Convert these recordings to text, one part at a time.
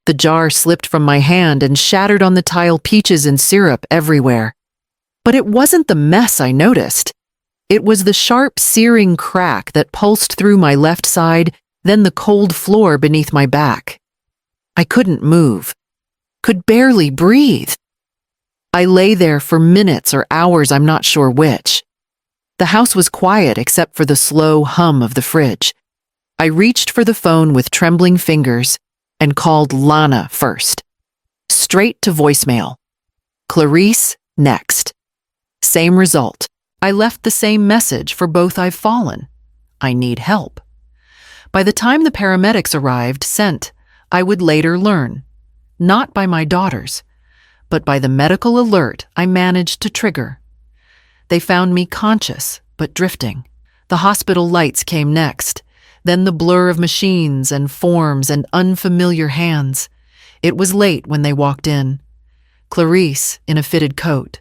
The jar slipped from my hand and shattered on the tile, peaches and syrup everywhere. But it wasn't the mess I noticed. It was the sharp, searing crack that pulsed through my left side, then the cold floor beneath my back. I couldn't move, could barely breathe. I lay there for minutes or hours, I'm not sure which. The house was quiet except for the slow hum of the fridge. I reached for the phone with trembling fingers and called Lana first. Straight to voicemail. Clarice next. Same result. I left the same message for both. I've fallen. I need help. By the time the paramedics arrived, sent, I would later learn, not by my daughters, but by the medical alert I managed to trigger. They found me conscious, but drifting. The hospital lights came next, then the blur of machines and forms and unfamiliar hands. It was late when they walked in. Clarice in a fitted coat.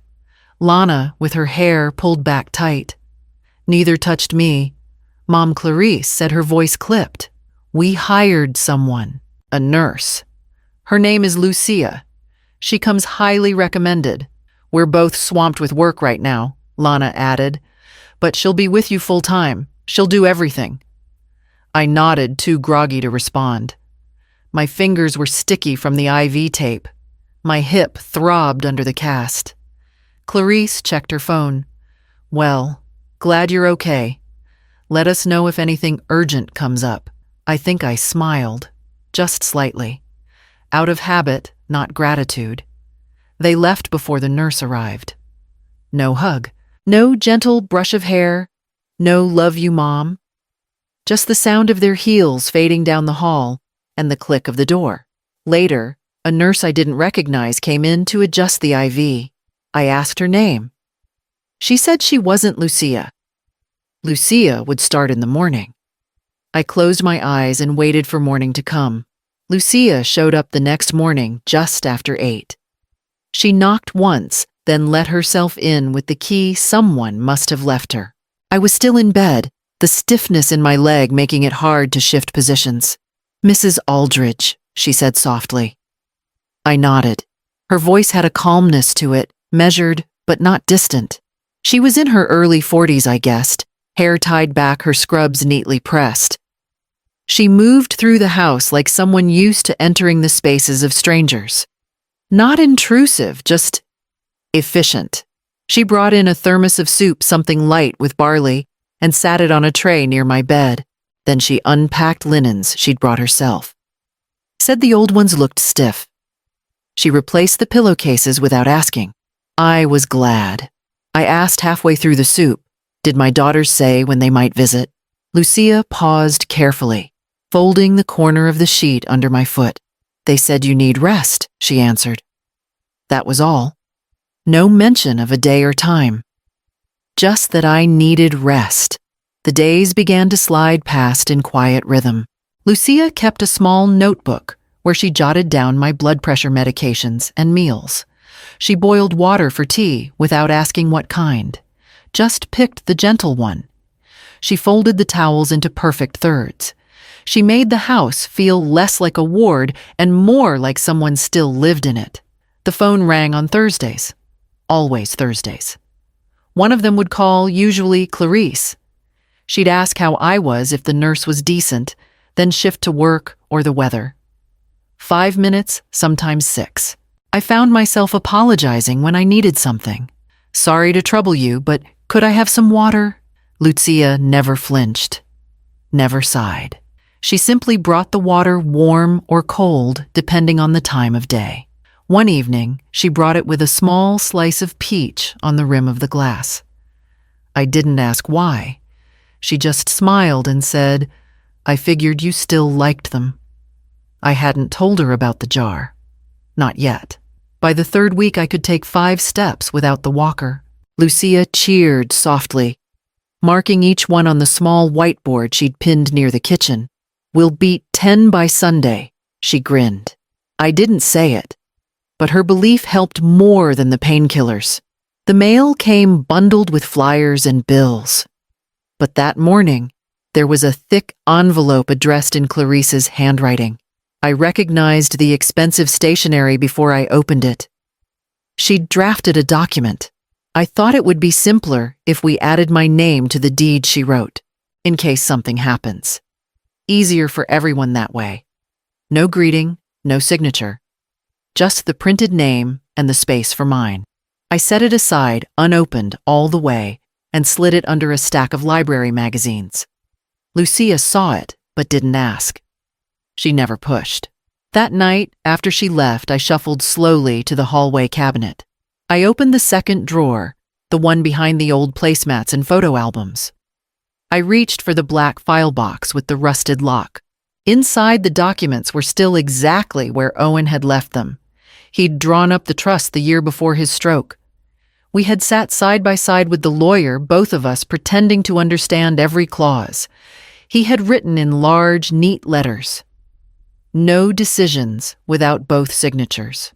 Lana with her hair pulled back tight. Neither touched me. Mom Clarice said, her voice clipped. We hired someone, a nurse. Her name is Lucia. She comes highly recommended. We're both swamped with work right now, Lana added. But she'll be with you full time. She'll do everything. I nodded, too groggy to respond. My fingers were sticky from the IV tape. My hip throbbed under the cast. Clarice checked her phone. Well, glad you're okay. Let us know if anything urgent comes up. I think I smiled, just slightly. Out of habit, not gratitude. They left before the nurse arrived. No hug, no gentle brush of hair, no love you, Mom. Just the sound of their heels fading down the hall and the click of the door. Later, a nurse I didn't recognize came in to adjust the IV. I asked her name. She said she wasn't Lucia. Lucia would start in the morning. I closed my eyes and waited for morning to come. Lucia showed up the next morning just after 8. She knocked once, then let herself in with the key someone must have left her. I was still in bed, the stiffness in my leg making it hard to shift positions. Mrs. Aldridge, she said softly. I nodded. Her voice had a calmness to it, measured but not distant. She was in her early 40s, I guessed, hair tied back, her scrubs neatly pressed. She moved through the house like someone used to entering the spaces of strangers. Not intrusive, just efficient. She brought in a thermos of soup, something light with barley, and sat it on a tray near my bed. Then she unpacked linens she'd brought herself. Said the old ones looked stiff. She replaced the pillowcases without asking. I was glad. I asked halfway through the soup, did my daughters say when they might visit? Lucia paused carefully, folding the corner of the sheet under my foot. They said you need rest, she answered. That was all. No mention of a day or time. Just that I needed rest. The days began to slide past in quiet rhythm. Lucia kept a small notebook where she jotted down my blood pressure medications and meals. She boiled water for tea without asking what kind, just picked the gentle one. She folded the towels into perfect thirds. She made the house feel less like a ward and more like someone still lived in it. The phone rang on Thursdays. Always Thursdays. One of them would call, usually Clarice. She'd ask how I was, if the nurse was decent, then shift to work or the weather. 5 minutes, sometimes 6. I found myself apologizing when I needed something. Sorry to trouble you, but could I have some water? Lucia never flinched, never sighed. She simply brought the water warm or cold, depending on the time of day. One evening, she brought it with a small slice of peach on the rim of the glass. I didn't ask why. She just smiled and said, I figured you still liked them. I hadn't told her about the jar. Not yet. By the 3rd week, I could take 5 steps without the walker. Lucia cheered softly, marking each one on the small whiteboard she'd pinned near the kitchen. We'll beat 10 by Sunday, she grinned. I didn't say it, but her belief helped more than the painkillers. The mail came bundled with flyers and bills. But that morning, there was a thick envelope addressed in Clarice's handwriting. I recognized the expensive stationery before I opened it. She'd drafted a document. I thought it would be simpler if we added my name to the deed she wrote, in case something happens. Easier for everyone that way. No greeting, no signature. Just the printed name and the space for mine. I set it aside, unopened all the way, and slid it under a stack of library magazines. Lucia saw it, but didn't ask. She never pushed. That night, after she left, I shuffled slowly to the hallway cabinet. I opened the second drawer, the one behind the old placemats and photo albums. I reached for the black file box with the rusted lock. Inside, the documents were still exactly where Owen had left them. He'd drawn up the trust the year before his stroke. We had sat side by side with the lawyer, both of us pretending to understand every clause. He had written in large, neat letters. No decisions without both signatures.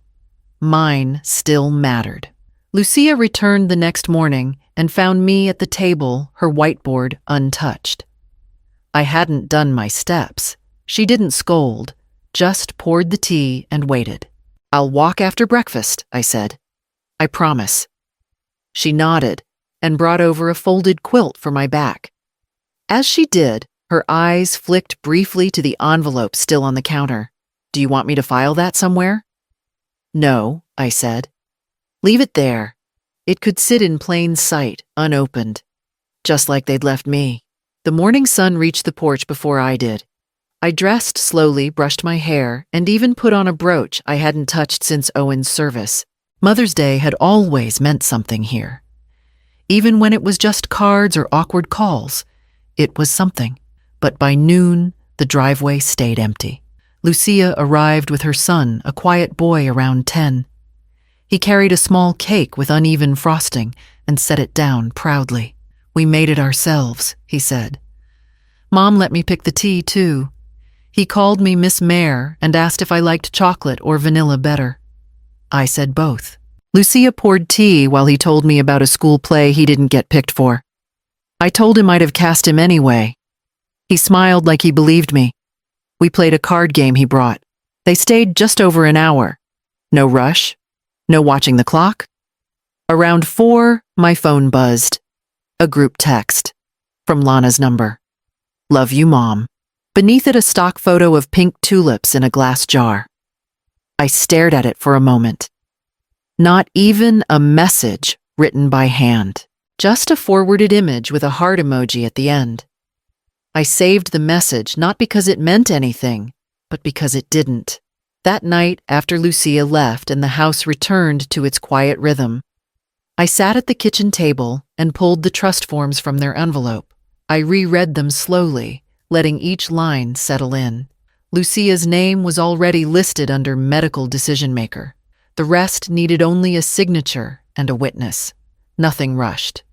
Mine still mattered. Lucia returned the next morning and found me at the table, her whiteboard untouched. I hadn't done my steps. She didn't scold, just poured the tea and waited. "I'll walk after breakfast," I said. "I promise." She nodded and brought over a folded quilt for my back. As she did, her eyes flicked briefly to the envelope still on the counter. "Do you want me to file that somewhere?" "No," I said. "Leave it there. It could sit in plain sight, unopened, just like they'd left me." The morning sun reached the porch before I did. I dressed slowly, brushed my hair, and even put on a brooch I hadn't touched since Owen's service. Mother's Day had always meant something here. Even when it was just cards or awkward calls, it was something. But by noon, the driveway stayed empty. Lucia arrived with her son, a quiet boy around 10. He carried a small cake with uneven frosting and set it down proudly. "We made it ourselves," he said. Mom let me pick the tea, too. He called me Miss Mare and asked if I liked chocolate or vanilla better. I said both. Lucia poured tea while he told me about a school play he didn't get picked for. I told him I'd have cast him anyway. He smiled like he believed me. We played a card game he brought. They stayed just over an hour. No rush. No watching the clock. Around 4, my phone buzzed. A group text. From Lana's number. "Love you, Mom." Beneath it, a stock photo of pink tulips in a glass jar. I stared at it for a moment. Not even a message written by hand. Just a forwarded image with a heart emoji at the end. I saved the message not because it meant anything, but because it didn't. That night, after Lucia left and the house returned to its quiet rhythm, I sat at the kitchen table and pulled the trust forms from their envelope. I reread them slowly, letting each line settle in. Lucia's name was already listed under medical decision-maker. The rest needed only a signature and a witness. Nothing rushed.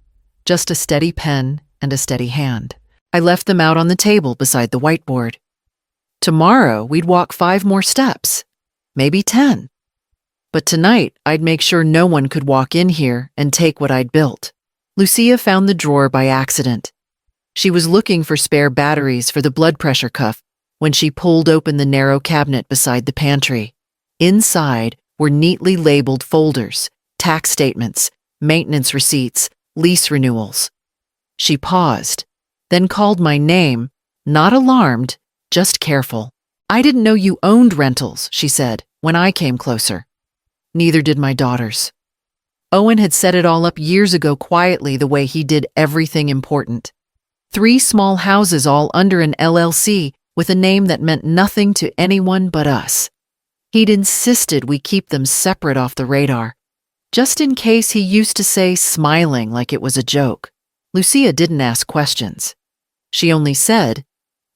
Just a steady pen and a steady hand. I left them out on the table beside the whiteboard. Tomorrow, we'd walk 5 more steps. Maybe 10. But tonight, I'd make sure no one could walk in here and take what I'd built. Lucia found the drawer by accident. She was looking for spare batteries for the blood pressure cuff when she pulled open the narrow cabinet beside the pantry. Inside were neatly labeled folders, tax statements, maintenance receipts, lease renewals. She paused, then called my name, not alarmed, just careful. "I didn't know you owned rentals," she said, when I came closer. Neither did my daughters. Owen had set it all up years ago quietly the way he did everything important. 3 small houses all under an LLC with a name that meant nothing to anyone but us. He'd insisted we keep them separate off the radar, just in case he used to say, smiling like it was a joke. Lucia didn't ask questions. She only said,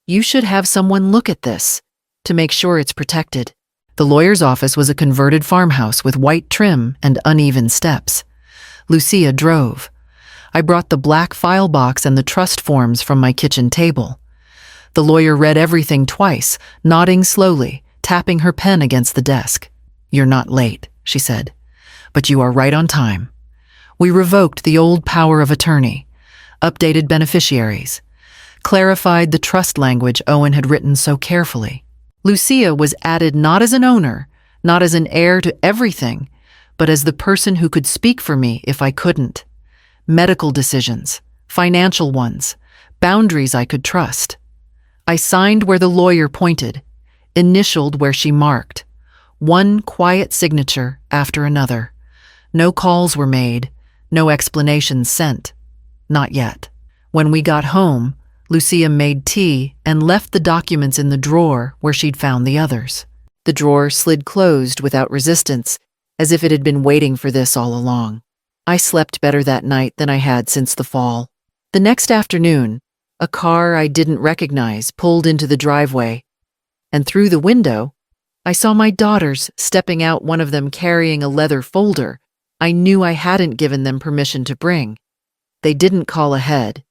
"You should have someone look at this to make sure it's protected." The lawyer's office was a converted farmhouse with white trim and uneven steps. Lucia drove. I brought the black file box and the trust forms from my kitchen table. The lawyer read everything twice, nodding slowly, tapping her pen against the desk. "You're not late," she said, "but you are right on time." We revoked the old power of attorney, updated beneficiaries, clarified the trust language Owen had written so carefully. Lucia was added not as an owner, not as an heir to everything, but as the person who could speak for me if I couldn't. Medical decisions, financial ones, boundaries I could trust. I signed where the lawyer pointed, initialed where she marked. One quiet signature after another. No calls were made, no explanations sent. Not yet. When we got home, Lucia made tea and left the documents in the drawer where she'd found the others. The drawer slid closed without resistance, as if it had been waiting for this all along. I slept better that night than I had since the fall. The next afternoon, a car I didn't recognize pulled into the driveway, and through the window, I saw my daughters stepping out, one of them carrying a leather folder I knew I hadn't given them permission to bring. They didn't call ahead,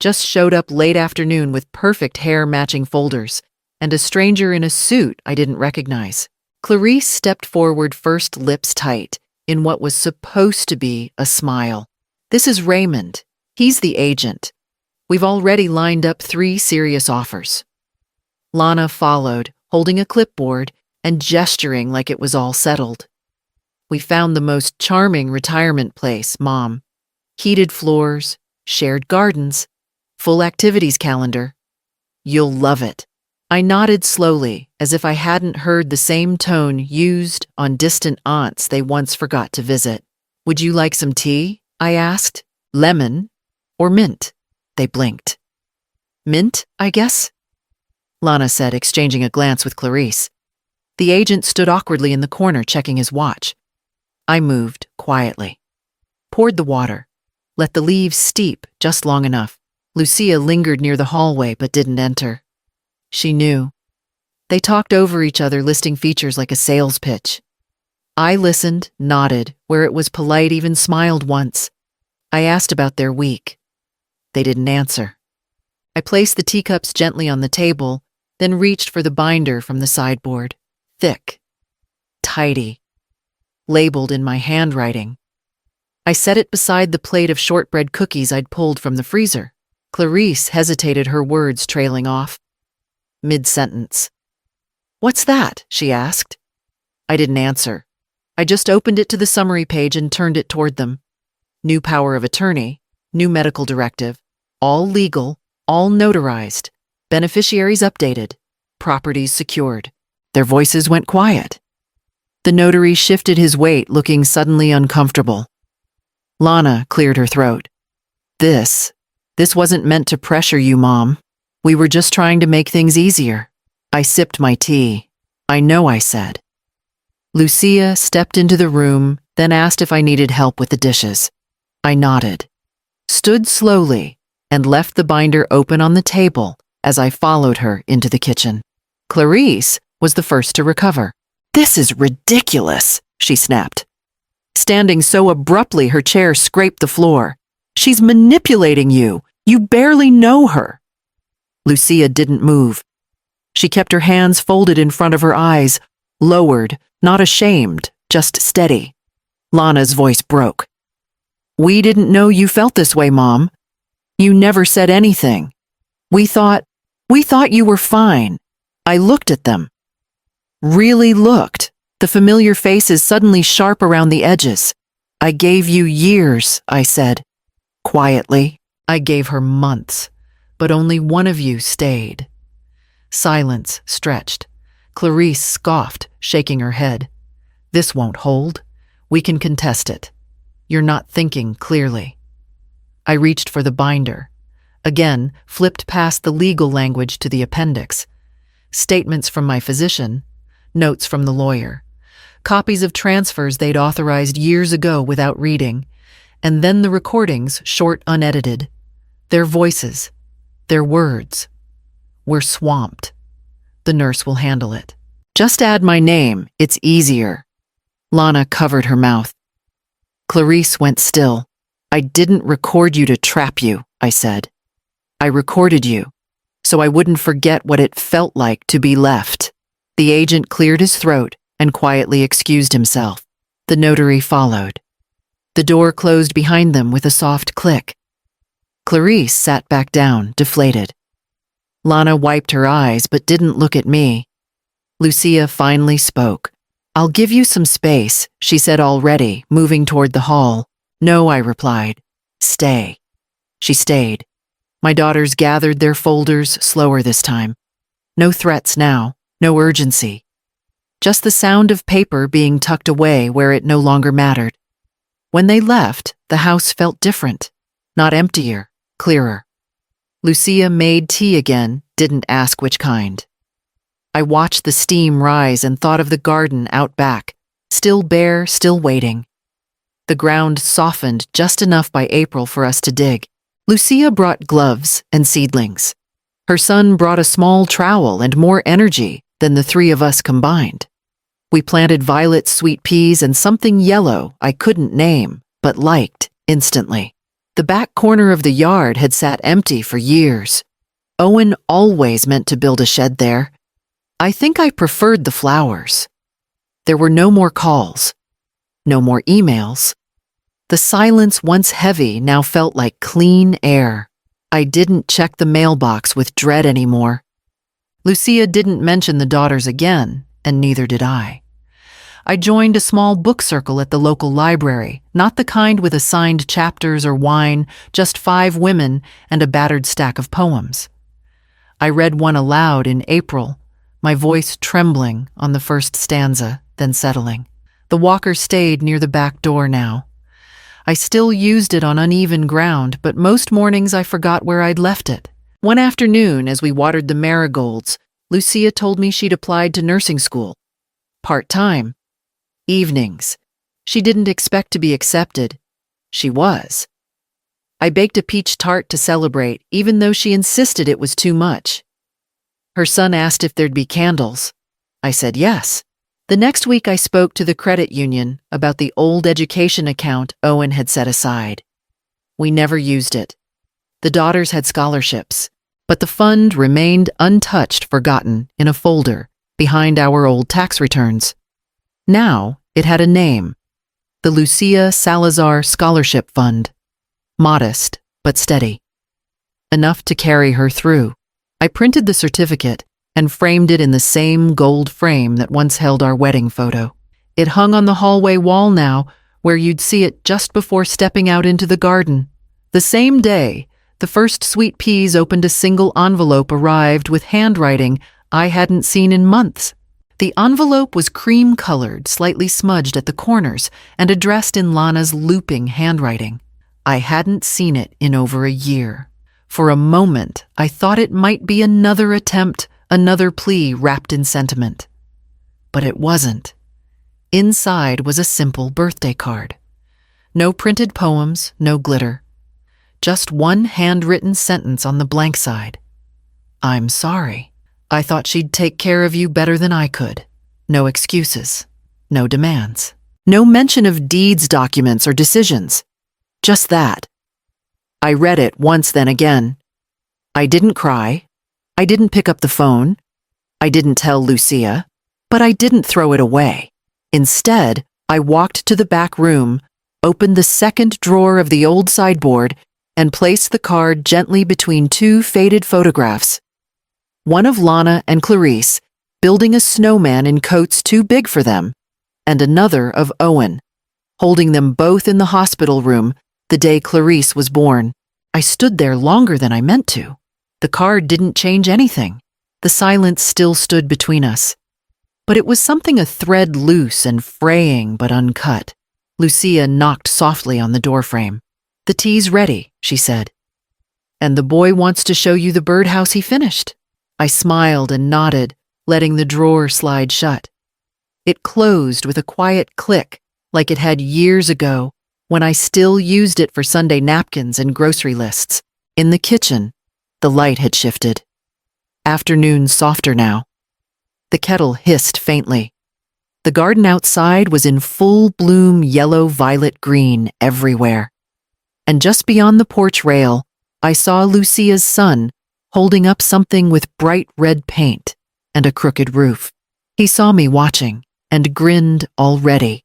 just showed up late afternoon with perfect hair-matching folders and a stranger in a suit I didn't recognize. Clarice stepped forward, first lips tight, in what was supposed to be a smile. "This is Raymond. He's the agent. We've already lined up 3 serious offers." Lana followed, holding a clipboard and gesturing like it was all settled. "We found the most charming retirement place, Mom. Heated floors, shared gardens, full activities calendar. You'll love it." I nodded slowly, as if I hadn't heard the same tone used on distant aunts they once forgot to visit. "Would you like some tea?" I asked. "Lemon or mint?" They blinked. "Mint, I guess?" Lana said, exchanging a glance with Clarice. The agent stood awkwardly in the corner, checking his watch. I moved quietly. Poured the water. Let the leaves steep just long enough. Lucia lingered near the hallway but didn't enter. She knew. They talked over each other, listing features like a sales pitch. I listened, nodded, where it was polite, even smiled once. I asked about their week. They didn't answer. I placed the teacups gently on the table, then reached for the binder from the sideboard. Thick. Tidy. Labeled in my handwriting. I set it beside the plate of shortbread cookies I'd pulled from the freezer. Clarice hesitated, her words trailing off. Mid-sentence. "What's that?" she asked. I didn't answer. I just opened it to the summary page and turned it toward them. New power of attorney, new medical directive, all legal, all notarized, beneficiaries updated, properties secured. Their voices went quiet. The notary shifted his weight, looking suddenly uncomfortable. Lana cleared her throat. This wasn't meant to pressure you, Mom. We were just trying to make things easier." I sipped my tea. "I know," I said. Lucia stepped into the room, then asked if I needed help with the dishes. I nodded, stood slowly, and left the binder open on the table as I followed her into the kitchen. Clarice was the first to recover. "This is ridiculous," she snapped. Standing so abruptly, her chair scraped the floor. "She's manipulating you. You barely know her." Lucia didn't move. She kept her hands folded in front of her eyes, lowered, not ashamed, just steady. Lana's voice broke. "We didn't know you felt this way, Mom. You never said anything. We thought you were fine." I looked at them. Really looked. The familiar faces suddenly sharp around the edges. "I gave you years," I said. Quietly, I gave her months, but only one of you stayed. Silence stretched. Clarice scoffed, shaking her head. "This won't hold. We can contest it. You're not thinking clearly." I reached for the binder. Again, flipped past the legal language to the appendix. Statements from my physician, notes from the lawyer, copies of transfers they'd authorized years ago without reading, and then the recordings, short, unedited. Their voices, their words. "We're swamped. The nurse will handle it. Just add my name, it's easier." Lana covered her mouth. Clarice went still. "I didn't record you to trap you," I said. "I recorded you, so I wouldn't forget what it felt like to be left." The agent cleared his throat and quietly excused himself. The notary followed. The door closed behind them with a soft click. Clarice sat back down, deflated. Lana wiped her eyes but didn't look at me. Lucia finally spoke. "I'll give you some space," she said already, moving toward the hall. "No," I replied. "Stay." She stayed. My daughters gathered their folders slower this time. No threats now, no urgency. Just the sound of paper being tucked away where it no longer mattered. When they left, the house felt different. Not emptier, clearer. Lucia made tea again, didn't ask which kind. I watched the steam rise and thought of the garden out back, still bare, still waiting. The ground softened just enough by April for us to dig. Lucia brought gloves and seedlings. Her son brought a small trowel and more energy than the three of us combined. We planted violet sweet peas and something yellow I couldn't name, but liked instantly. The back corner of the yard had sat empty for years. Owen always meant to build a shed there. I think I preferred the flowers. There were no more calls, no more emails. The silence, once heavy, now felt like clean air. I didn't check the mailbox with dread anymore. Lucia didn't mention the daughters again, and neither did I. I joined a small book circle at the local library, not the kind with assigned chapters or wine, just 5 women and a battered stack of poems. I read one aloud in April, my voice trembling on the first stanza, then settling. The walker stayed near the back door now. I still used it on uneven ground, but most mornings I forgot where I'd left it. One afternoon, as we watered the marigolds, Lucia told me she'd applied to nursing school. Part-time. Evenings. She didn't expect to be accepted. She was. I baked a peach tart to celebrate, even though she insisted it was too much. Her son asked if there'd be candles. I said yes. The next week I spoke to the credit union about the old education account Owen had set aside. We never used it. The daughters had scholarships, but the fund remained untouched, forgotten, in a folder behind our old tax returns. Now it had a name, the Lucia Salazar Scholarship Fund. Modest, but steady. Enough to carry her through. I printed the certificate and framed it in the same gold frame that once held our wedding photo. It hung on the hallway wall now, where you'd see it just before stepping out into the garden. The same day, the first sweet peas opened a single envelope arrived with handwriting I hadn't seen in months. The envelope was cream-colored, slightly smudged at the corners, and addressed in Lana's looping handwriting. I hadn't seen it in over a year. For a moment, I thought it might be another attempt, another plea wrapped in sentiment. But it wasn't. Inside was a simple birthday card. No printed poems, no glitter. Just one handwritten sentence on the blank side. "I'm sorry. I thought she'd take care of you better than I could." No excuses. No demands. No mention of deeds, documents, or decisions. Just that. I read it once, then again. I didn't cry. I didn't pick up the phone. I didn't tell Lucia. But I didn't throw it away. Instead, I walked to the back room, opened the second drawer of the old sideboard, and placed the card gently between 2 faded photographs. One of Lana and Clarice, building a snowman in coats too big for them, and another of Owen, holding them both in the hospital room the day Clarice was born. I stood there longer than I meant to. The card didn't change anything. The silence still stood between us. But it was something a thread loose and fraying but uncut. Lucia knocked softly on the doorframe. "The tea's ready," she said. "And the boy wants to show you the birdhouse he finished." I smiled and nodded, letting the drawer slide shut. It closed with a quiet click, like it had years ago, when I still used it for Sunday napkins and grocery lists. In the kitchen, the light had shifted. Afternoon softer now. The kettle hissed faintly. The garden outside was in full bloom yellow-violet green everywhere. And just beyond the porch rail, I saw Lucia's son holding up something with bright red paint and a crooked roof. He saw me watching and grinned already,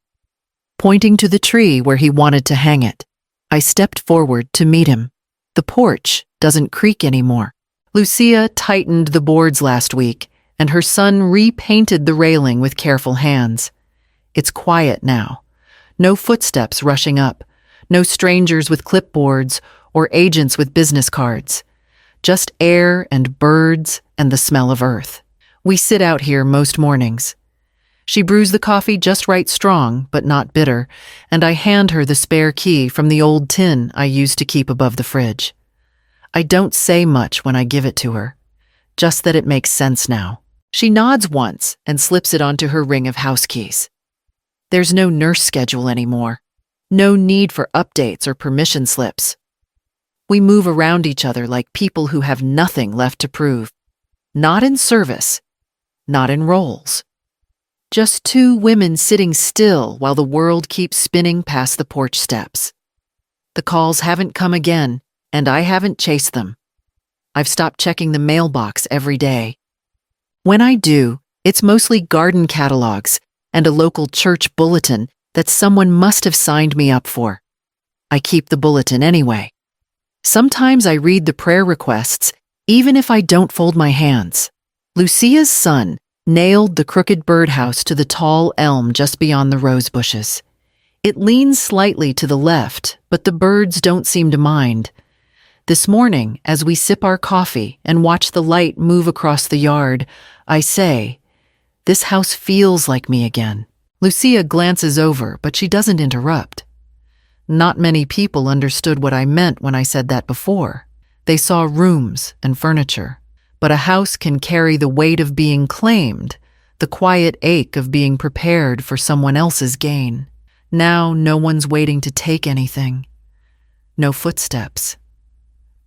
pointing to the tree where he wanted to hang it. I stepped forward to meet him. "The porch doesn't creak anymore. Lucia tightened the boards last week, and her son repainted the railing with careful hands. It's quiet now. No footsteps rushing up, no strangers with clipboards or agents with business cards. Just air and birds and the smell of earth. We sit out here most mornings. She brews the coffee just right strong, but not bitter, and I hand her the spare key from the old tin I used to keep above the fridge. I don't say much when I give it to her, just that it makes sense now. She nods once and slips it onto her ring of house keys. There's no nurse schedule anymore. No need for updates or permission slips. We move around each other like people who have nothing left to prove. Not in service, not in roles. Just two women sitting still while the world keeps spinning past the porch steps. The calls haven't come again, and I haven't chased them. I've stopped checking the mailbox every day. When I do, it's mostly garden catalogs and a local church bulletin that someone must have signed me up for. I keep the bulletin anyway. Sometimes I read the prayer requests, even if I don't fold my hands. Lucia's son nailed the crooked birdhouse to the tall elm just beyond the rose bushes. It leans slightly to the left, but the birds don't seem to mind. This morning, as we sip our coffee and watch the light move across the yard, I say, "This house feels like me again." Lucia glances over, but she doesn't interrupt. Not many people understood what I meant when I said that before. They saw rooms and furniture. But a house can carry the weight of being claimed, the quiet ache of being prepared for someone else's gain. Now no one's waiting to take anything. No footsteps.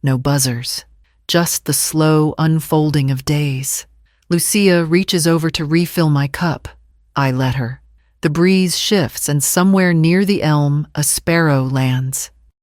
No buzzers. Just the slow unfolding of days. Lucia reaches over to refill my cup. I let her. The breeze shifts, and somewhere near the elm, a sparrow lands.